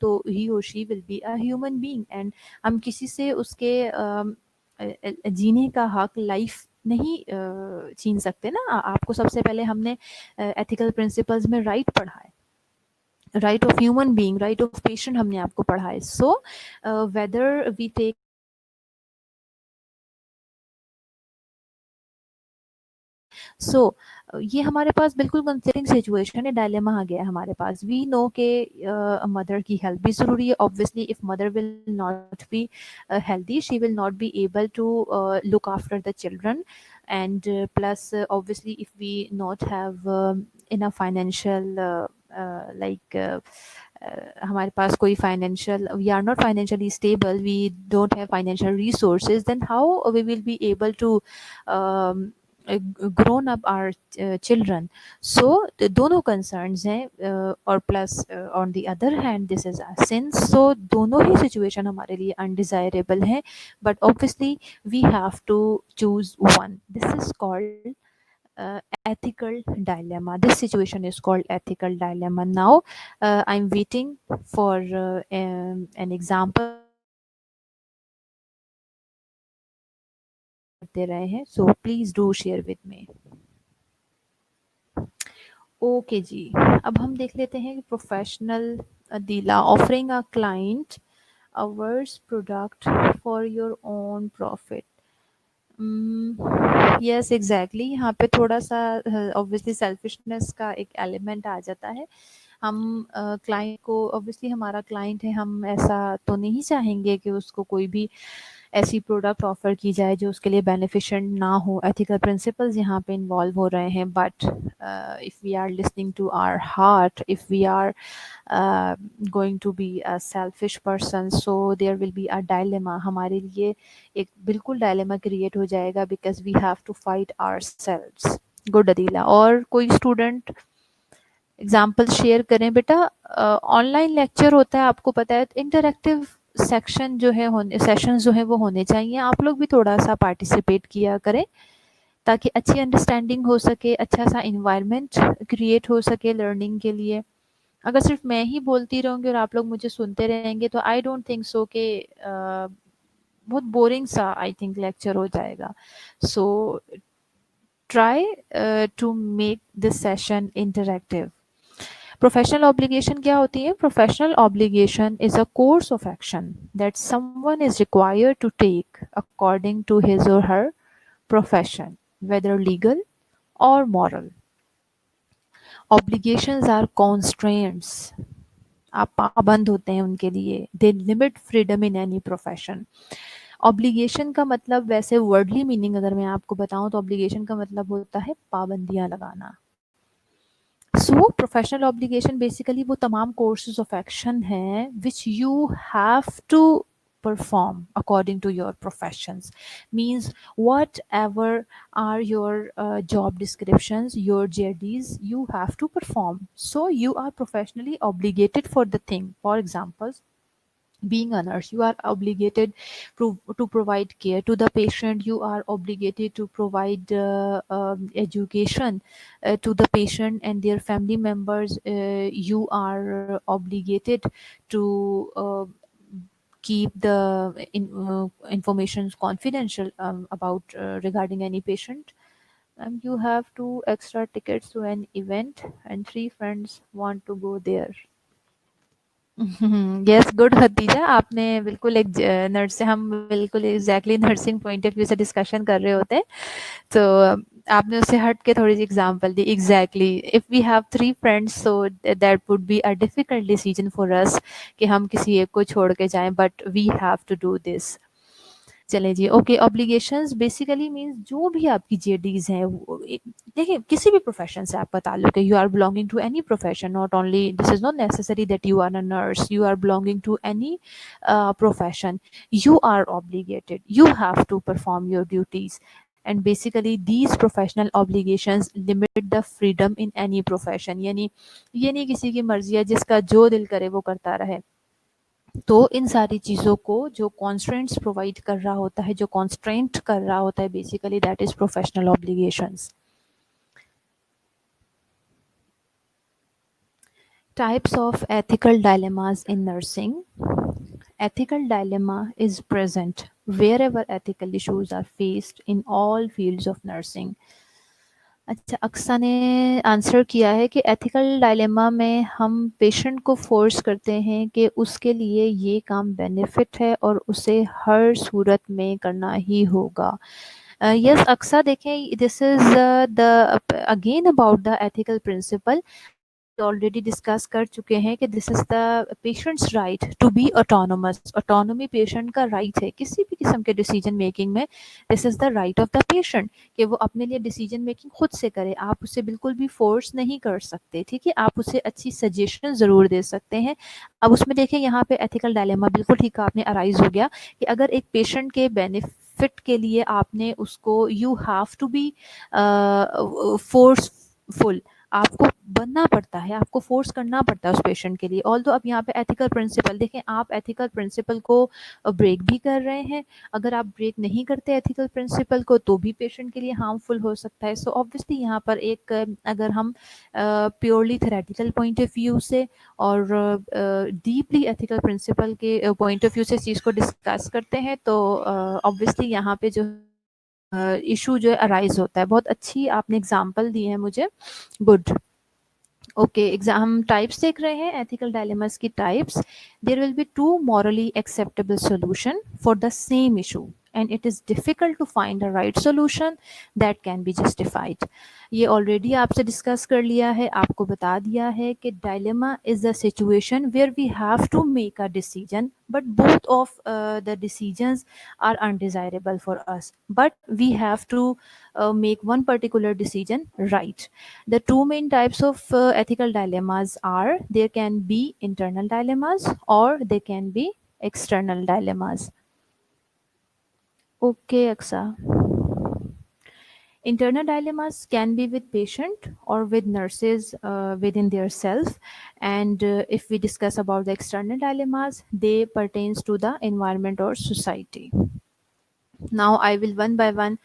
तो ही or she will be a human being and हम किसी से उसके जीने का हक लाइफ नहीं छीन सकते ना. आपको सबसे पहले हमने एथिकल प्रिंसिपल्स में राइट पढ़ा है, right of human being, right of patient हमने आपको पढ़ा है. So whether we take so ये हमारे पास बिल्कुल कंसिडरिंग सिचुएशन है, डायलेमा आ गया है हमारे पास. वी नो के मदर की हेल्थ भी ज़रूरी है. Obviously if mother will not be healthy she will not be able to look after the children. And plus obviously if we not have in financial like हमारे पास कोई financial, we are not financially stable, we don't have financial resources, then how we will be able to grown up our children. So दोनों concerns हैं और plus on the other hand this is a sin. So दोनों ही situation हमारे लिए undesirable हैं, but obviously we have to choose one. This is called ethical dilemma. This situation is called ethical dilemma. Now I'm waiting for an example दे रहे हैं, so please do share with me. Okay ji, अब हम देख लेते हैं कि professional dealer offering a client a worse product for your own profit. Yes exactly, यहाँ पे थोड़ा सा ऑब्वियसली सेल्फिशनेस का एक एलिमेंट आ जाता है. हम क्लाइंट को, ऑब्वियसली हमारा क्लाइंट है, हम ऐसा तो नहीं चाहेंगे कि उसको कोई भी ऐसी प्रोडक्ट ऑफर की जाए जो उसके लिए बेनिफिशिएंट ना हो. एथिकल प्रिंसिपल्स यहाँ पे इन्वॉल्व हो रहे हैं. But if we are listening to our heart, if we are going to be a selfish person, so there will be a dilemma. हमारे लिए एक बिल्कुल डायलेमा क्रिएट हो जाएगा because we have to fight ourselves. Good Adeela. और कोई student example share करें बेटा. ऑनलाइन लेक्चर होता है, आपको पता है, इंटरेक्टिव सेक्शन जो है होने सेशंस जो है वो होने चाहिए. आप लोग भी थोड़ा सा पार्टिसिपेट किया करें ताकि अच्छी अंडरस्टैंडिंग हो सके, अच्छा सा इन्वायरमेंट क्रिएट हो सके लर्निंग के लिए. अगर सिर्फ मैं ही बोलती रहूँगी और आप लोग मुझे सुनते रहेंगे तो आई डोंट थिंक सो कि बहुत बोरिंग सा आई थिंक लेक्चर हो जाएगा. So try to make this session interactive. Professional obligation क्या होती है? Professional obligation is a course of action that someone is required to take according to his or her profession, whether legal or moral. Obligations are constraints. आप पाबंद होते हैं उनके लिए. They limit freedom in any profession. Obligation का मतलब, वैसे worldly meaning अगर मैं आपको बताऊं तो ऑब्लिगेशन का मतलब होता है पाबंदियां लगाना. सो प्रोफेशनल ऑब्लिगेशन बेसिकली वो तमाम कोर्सेज ऑफ एक्शन हैं which you have to perform according to your professions. Means whatever are your job descriptions, your JDs, you have to perform. So you are professionally obligated for the thing. For example, being a nurse, you are obligated to provide care to the patient. You are obligated to provide education to the patient and their family members. You are obligated to keep the information confidential about regarding any patient. You have two extra tickets to an event and three friends want to go there. Yes good Khatija, आपने बिल्कुल एक nurse से, हम बिल्कुल exactly nursing point of view से discussion कर रहे होते हैं, तो आपने उससे हट के थोड़ी सी एग्जांपल दी। Exactly, if we have three friends so that would be a difficult decision for us कि हम किसी एक को छोड़ के जाएं, but we have to do this. चलें ji, okay. Obligations basically means जो भी आपकी जेडीज हैं, देखिए किसी भी प्रोफेशन से आपका ताल्लुक है, you are belonging to any profession, not only, this is not necessary that you are a nurse, you are belonging to any profession, you are obligated, you have to perform your duties. And basically these professional obligations limit the freedom in any profession, यानी ये नहीं किसी की मर्जी है जिसका जो दिल करे वो करता रहे। तो इन सारी चीज़ों को जो कॉन्स्ट्रेंट्स प्रोवाइड कर रहा होता है, जो कॉन्स्ट्रेंट कर रहा होता है, basically that is professional obligations. Types of ethical dilemmas in nursing. Ethical dilemma is present wherever ethical issues are faced in all fields of nursing. अच्छा, अक्सा ने आंसर किया है कि एथिकल डायलेमा में हम पेशेंट को फोर्स करते हैं कि उसके लिए ये काम बेनिफिट है और उसे हर सूरत में करना ही होगा। यस अक्सा, देखें, this is the again about the ethical principle already discuss कर चुके हैं कि this is the patient's right to be autonomous. Autonomy patient का राइट है किसी भी किस्म के डिसीजन मेकिंग में। This is the right of the patient कि वो अपने लिए डिसीजन मेकिंग खुद से करे, आप उसे बिल्कुल भी फोर्स नहीं कर सकते, ठीक है। आप उसे अच्छी सजेशन ज़रूर दे सकते हैं। अब उसमें देखें यहाँ पे एथिकल डायलेमा बिल्कुल ठीक आपने अराइज हो गया कि अगर एक पेशेंट के बेनिफिट के लिए आपने उसको, you have to be forceful, आपको बनना पड़ता है, आपको फोर्स करना पड़ता है उस पेशेंट के लिए। ऑल्दो अब यहाँ पे एथिकल प्रिंसिपल देखें, आप एथिकल प्रिंसिपल को ब्रेक भी कर रहे हैं। अगर आप ब्रेक नहीं करते एथिकल प्रिंसिपल को तो भी पेशेंट के लिए हार्मफुल हो सकता है। सो ऑब्वियसली यहाँ पर एक अगर हम purely theoretical point of view से और डीपली एथिकल प्रिंसिपल के पॉइंट ऑफ व्यू से इस चीज़ को डिस्कस करते हैं तो ऑब्वियसली यहाँ पे जो इशू जो है अराइज होता है। बहुत अच्छी आपने एग्जांपल दी है मुझे, गुड। ओके, एग्जाम हम टाइप्स देख रहे हैं एथिकल डायलेमास की types. There will be two morally acceptable solution for the same issue and it is difficult to find a right solution that can be justified. ये already आपसे डिस्कस कर लिया है, आपको बता दिया है कि dilemma is a situation where we have to make a decision but both of the decisions are undesirable for us, but we have to make one particular decision right. The two main types of ethical dilemmas are, there can be internal dilemmas or they can be external dilemmas. Okay, Aksa. Internal dilemmas can be with patient or with nurses within their self. And if we discuss about the external dilemmas, they pertains to the environment or society. Now I will one by one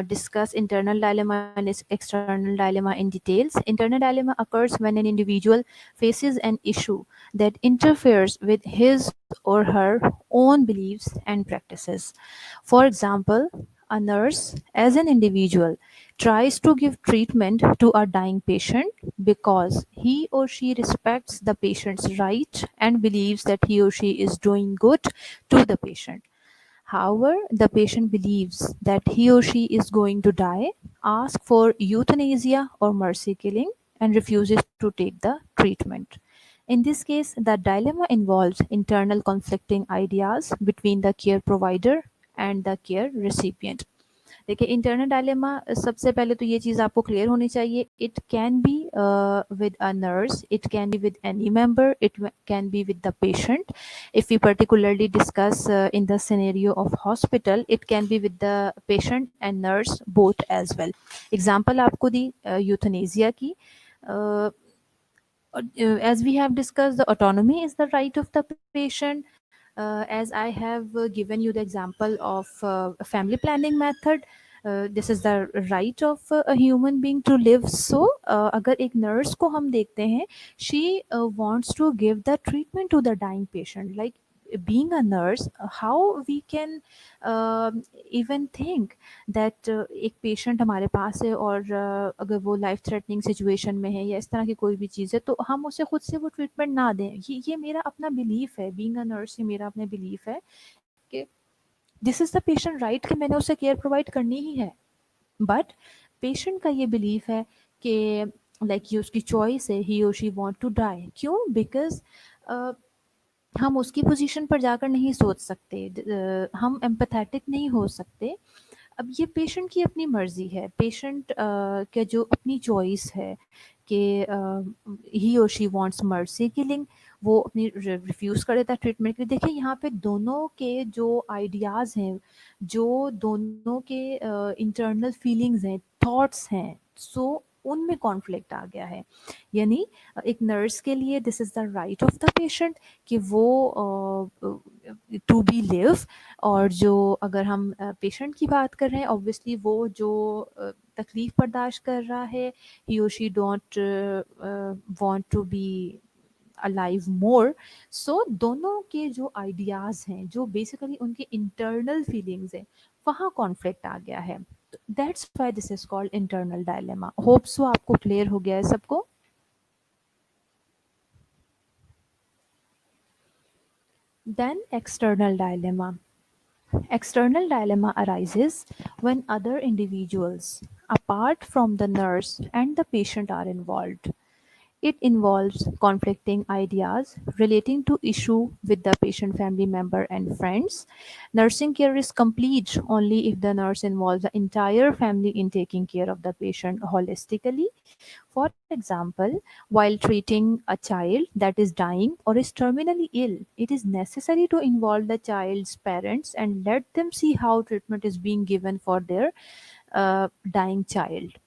discuss internal dilemma and external dilemma in details. Internal dilemma occurs when an individual faces an issue that interferes with his or her own beliefs and practices. For example, a nurse as an individual tries to give treatment to a dying patient because he or she respects the patient's right and believes that he or she is doing good to the patient. However, the patient believes that he or she is going to die, asks for euthanasia or mercy killing, and refuses to take the treatment. In this case, the dilemma involves internal conflicting ideas between the care provider and the care recipient. देखिए internal dilemma, सबसे पहले तो ये चीज़ आपको clear होनी चाहिए, it can be with a nurse, it can be with any member, it can be with the patient. If we particularly discuss in the scenario of hospital, it can be with the patient and nurse both as well. Example आपको दी euthanasia की. uh, as we have discussed, the autonomy is the right of the patient. As I have given you the example of a family planning method, this is the right of a human being to live. So अगर एक nurse को हम देखते हैं, she wants to give the treatment to the dying patient. Like being a nurse, how we can even think that एक patient हमारे पास है और अगर वो लाइफ थ्रेटनिंग सिचुएशन में है या इस तरह की कोई भी चीज़ है, तो हम उसे खुद से वो ट्रीटमेंट ना दें. ये मेरा अपना बिलीफ है, बीइंग अ नर्स ये मेरा अपना बिलीफ है कि this is the patient right कि मैंने उसे केयर प्रोवाइड करनी ही है. बट पेशेंट का ये बिलीफ है कि लाइक ये उसकी चॉइस है, he or she want to die. क्यों? बिकॉज हम उसकी पोजीशन पर जाकर नहीं सोच सकते, हम एम्पैथेटिक नहीं हो सकते. अब ये पेशेंट की अपनी मर्ज़ी है, पेशेंट का जो अपनी चॉइस है कि ही or she wants mercy killing, वो अपनी रिफ्यूज़ कर देता है ट्रीटमेंट के लिए. देखिए यहाँ पे दोनों के जो आइडियाज़ हैं, जो दोनों के इंटरनल फीलिंग्स हैं, थॉट्स हैं, सो उनमें कॉन्फ्लिक्ट आ गया है. यानी एक नर्स के लिए this is the right of the patient कि वो टू बी लिव. और जो अगर हम पेशेंट की बात कर रहे हैं, ऑब्वियसली वो जो तकलीफ़ बर्दाश्त कर रहा है, he or she don't want to be alive more. So दोनों के जो आइडियाज़ हैं, जो बेसिकली उनके इंटरनल फीलिंग्स हैं, वहाँ कॉन्फ्लिक्ट आ गया है. That's why this is called internal dilemma. Hope so आपको क्लियर हो गया है सबको. Then external dilemma. External dilemma arises when other individuals, apart from the nurse and the patient, are involved. It involves conflicting ideas relating to issue with the patient family member and friends. Nursing care is complete only if the nurse involves the entire family in taking care of the patient holistically. For example, while treating a child that is dying or is terminally ill, it is necessary to involve the child's parents and let them see how treatment is being given for their dying child.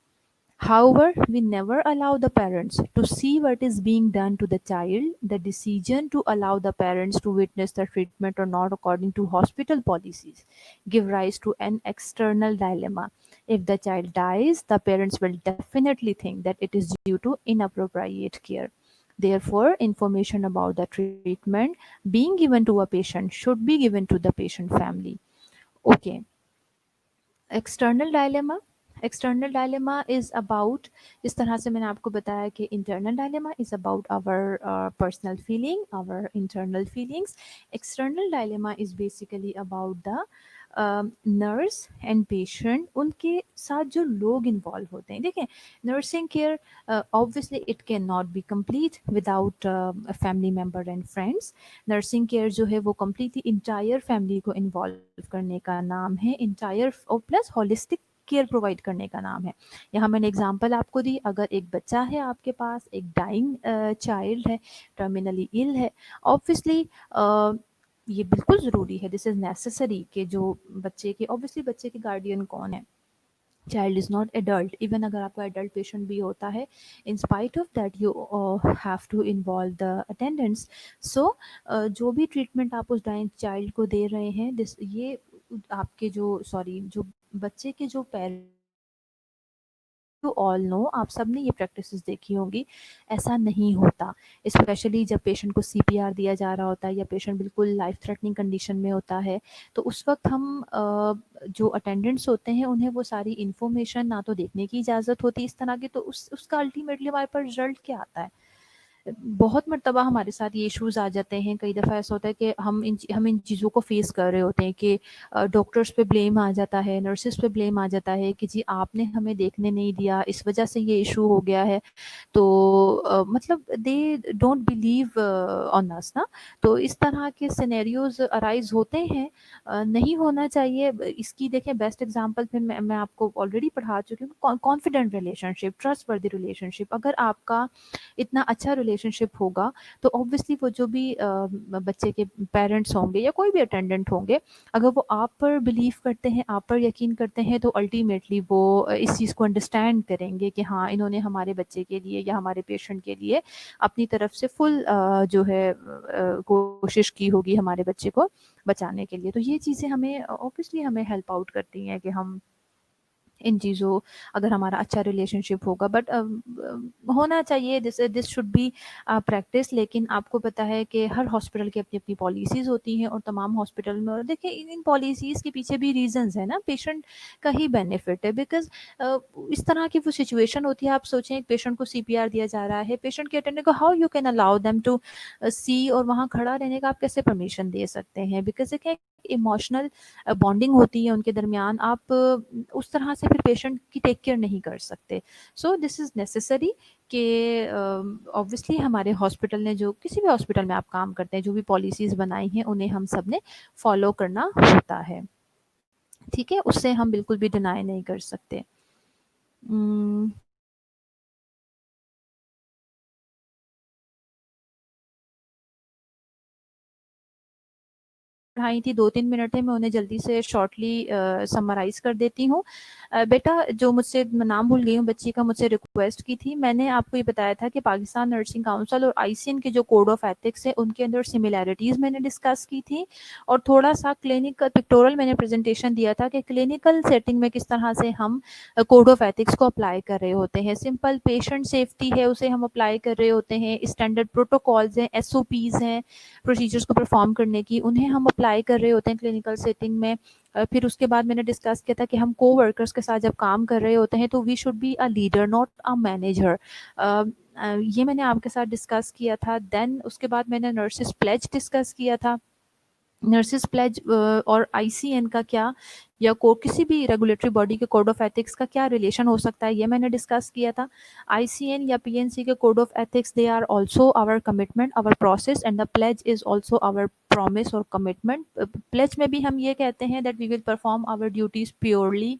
However, we never allow the parents to see what is being done to the child. The decision to allow the parents to witness the treatment or not according to hospital policies give rise to an external dilemma. If the child dies, the parents will definitely think that it is due to inappropriate care. Therefore, information about the treatment being given to a patient should be given to the patient family. Okay, external dilemma. External dilemma is about, जिस तरह से मैंने आपको बताया कि internal dilemma is about our personal feeling, our internal feelings. External dilemma is basically about the nurse and patient, उनके साथ जो लोग इन्वॉल्व होते हैं. देखें, nursing care obviously it can not be complete without family member and friends. Nursing care जो है वो कम्प्लीटली इंटायर फैमिली को इन्वॉल्व करने का नाम है, इंटायर और प्लस होलिस्टिक केयर प्रोवाइड करने का नाम है. यहाँ मैंने एग्जांपल आपको दी, अगर एक बच्चा है आपके पास, एक डाइंग चाइल्ड है, टर्मिनली इल है, ऑब्वियसली ये बिल्कुल ज़रूरी है, दिस इज़ नेसेसरी कि जो बच्चे के, ऑब्वियसली बच्चे के गार्डियन कौन है, child is not adult. Even अगर आपका एडल्ट पेशेंट भी होता है, in spite of that you have to involve the attendants. So जो भी ट्रीटमेंट आप उस डाइंग चाइल्ड को दे रहे हैं, दिस ये आपके जो सॉरी जो बच्चे के जो पेरेंट्स, टू ऑल नो, आप सब ने ये प्रैक्टिसेस देखी होंगी, ऐसा नहीं होता. स्पेशली जब पेशेंट को सीपीआर दिया जा रहा होता है या पेशेंट बिल्कुल लाइफ थ्रेटनिंग कंडीशन में होता है, तो उस वक्त हम जो अटेंडेंट्स होते हैं उन्हें वो सारी इन्फॉर्मेशन ना तो देखने की इजाज़त होती इस तरह की, तो उसका अल्टीमेटली हमारे पास रिजल्ट क्या आता है? बहुत मर्तबा हमारे साथ ये इश्यूज़ आ जाते हैं, कई दफ़ा ऐसा होता है कि हम इन चीज़ों को फ़ेस कर रहे होते हैं कि डॉक्टर्स पे ब्लेम आ जाता है, नर्सेज़ पे ब्लेम आ जाता है कि जी आपने हमें देखने नहीं दिया, इस वजह से ये इश्यू हो गया है। तो मतलब they don't believe on us ना। तो इस तरह के सिनेरियोज़ अराइज़ होते हैं, नहीं होना चाहिए। इसकी देखें बेस्ट एग्ज़ाम्पल फिर मैं आपको ऑलरेडी पढ़ा चुकी हूँ, कॉन्फिडेंट रिलेशनशिप, ट्रस्टवर्दी रिलेशनशिप। अगर आपका इतना अच्छा रिलेशनशिप होगा तो ऑब्वियसली वो जो भी बच्चे के पेरेंट्स होंगे या कोई भी अटेंडेंट होंगे, अगर वो आप पर बिलीव करते हैं, आप पर यकीन करते हैं, तो अल्टीमेटली वो इस चीज़ को अंडरस्टैंड करेंगे कि हाँ इन्होंने हमारे बच्चे के लिए या हमारे पेशेंट के लिए अपनी तरफ से फुल जो है कोशिश की होगी हमारे बच्चे को बचाने के लिए। तो ये चीज़ें हमें ऑब्वियसली हमें हेल्प आउट करती हैं कि हम इन चीज़ों, अगर हमारा अच्छा रिलेशनशिप होगा। बट होना चाहिए, this this should be practice. लेकिन आपको पता है कि हर हॉस्पिटल की अपनी अपनी पॉलिसीज़ होती हैं और तमाम हॉस्पिटल में, और देखिए इन पॉलिसीज़ के पीछे भी रीजंस है ना, पेशेंट का ही बेनिफिट है। बिकॉज इस तरह की वो सिचुएशन होती है, आप सोचें एक पेशेंट को सीपीआर दिया जा रहा है, पेशेंट के अटेंडेंट को how you can allow them to see, और वहाँ खड़ा रहने का आप कैसे परमिशन दे सकते हैं? बिकॉज देखिए इमोशनल बॉन्डिंग होती है उनके दरमियान, आप उस तरह से फिर पेशेंट की टेक केयर नहीं कर सकते। सो दिस इज़ नेसेसरी कि ऑब्वियसली हमारे हॉस्पिटल ने, जो किसी भी हॉस्पिटल में आप काम करते हैं, जो भी पॉलिसीज़ बनाई हैं उन्हें हम सब ने फॉलो करना होता है। ठीक है, उससे हम बिल्कुल भी डिनाई नहीं कर सकते। उम पढ़ाई थी, 2-3 मिनट थे, मैं उन्हें जल्दी से शॉर्टली समराइज़ कर देती हूँ। बेटा जो मुझसे, मैं नाम भूल गई हूँ बच्ची का, मुझसे रिक्वेस्ट की थी, मैंने आपको ये बताया था कि पाकिस्तान नर्सिंग काउंसिल और आईसीएन के जो कोड ऑफ एथिक्स है उनके अंदर सिमिलैरिटीज़ मैंने डिस्कस की थी, और थोड़ा-सा क्लिनिकल पिक्टोरियल मैंने प्रेज़ेंटेशन दिया था कि क्लिनिकल सेटिंग में किस तरह से हम कोड ऑफ एथिक्स को अप्लाई कर रहे होते हैं। सिंपल पेशेंट सेफ्टी है, उसे हम अप्लाई कर रहे होते हैं, स्टैंडर्ड प्रोटोकॉल्स हैं, एसओपीज़ हैं, प्रोसीजर्स को परफॉर्म करने की, उन्हें हम अप्लाई कर रहे होते हैं क्लिनिकल सेटिंग में। फिर उसके बाद मैंने डिस्कस किया था कि हम को-वर्कर्स के साथ जब काम कर रहे होते हैं तो we should be a leader not a manager. ये मैंने आपके साथ डिस्कस किया था। देन उसके बाद मैंने नर्सेस प्लेज डिस्कस किया था। नर्सेस प्लेज और आईसीएन का क्या, या को किसी भी रेगुलेटरी बॉडी के कोड ऑफ एथिक्स का क्या रिलेशन हो सकता है, ये मैंने डिस्कस किया था। आईसीएन या पीएनसी के code of ethics, they are also our commitment, our process, and the pledge is also our promise और कमिटमेंट। प्लेज में भी हम ये कहते हैं that we will perform our duties purely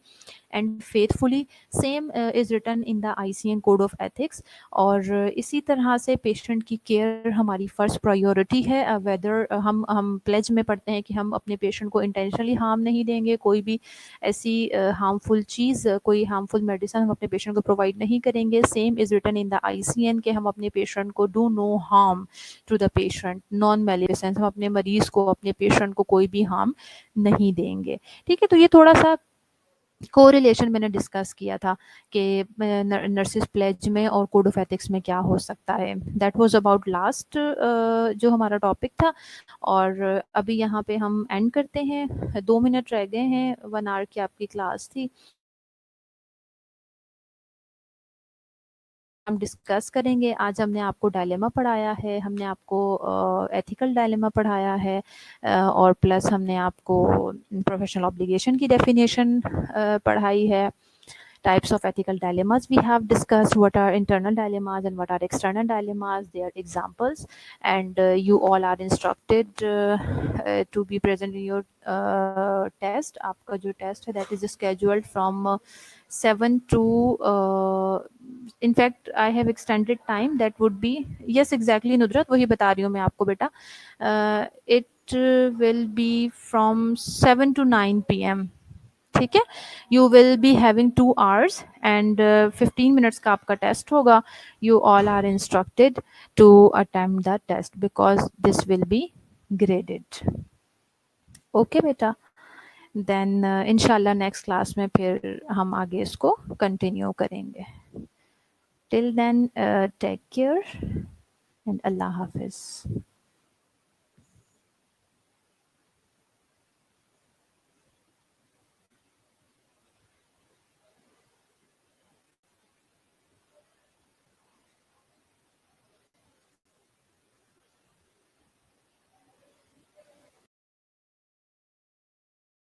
and faithfully. Same is written in the ICN code of ethics. और इसी तरह से पेशेंट की केयर हमारी फर्स्ट प्रायोरिटी है। वेदर हम प्लेज में पढ़ते हैं कि हम अपने पेशेंट को इंटेंशनली हार्म नहीं देंगे, कोई भी ऐसी हार्मफुल चीज़, कोई हार्मफुल मेडिसिन हम अपने पेशेंट को प्रोवाइड नहीं करेंगे। Same is written in the ICN के हम अपने पेशेंट को do no harm to the patient, non maleficence, हम अपने मरीज़ को, अपने पेशेंट को कोई भी हार्म नहीं देंगे। ठीक है, तो ये थोड़ा सा कोरिलेशन मैंने डिस्कस किया था कि नर्सिस प्लेज में और कोड ऑफ एथिक्स में क्या हो सकता है। दैट वाज अबाउट लास्ट जो हमारा टॉपिक था। और अभी यहाँ पे हम एंड करते हैं, 2 मिनट रह गए हैं, 1 आवर की आपकी क्लास थी। हम डिस्कस करेंगे। आज हमने आपको डायलेमा पढ़ाया है, हमने आपको एथिकल डायलेमा पढ़ाया है, और प्लस हमने आपको प्रोफेशनल ऑब्लिगेशन की डेफिनेशन पढ़ाई है। Types of ethical dilemmas we have discussed, what are internal dilemmas and what are external dilemmas, their examples, and you all are instructed to be present in your test. आपका जो test है that is scheduled from 7 to in fact I have extended time, that would be, yes exactly नुदरत, वही बता रही हूँ मैं आपको बेटा। It will be from 7 to 9 p.m. ठीक है, you will be having 2 hours and 15 minutes का आपका टेस्ट होगा। You all are instructed to attempt the test because this will be graded. Okay बेटा, देन इंशाल्लाह नेक्स्ट क्लास में फिर हम आगे इसको कंटिन्यू करेंगे। Till then take care and अल्लाह हाफिज़।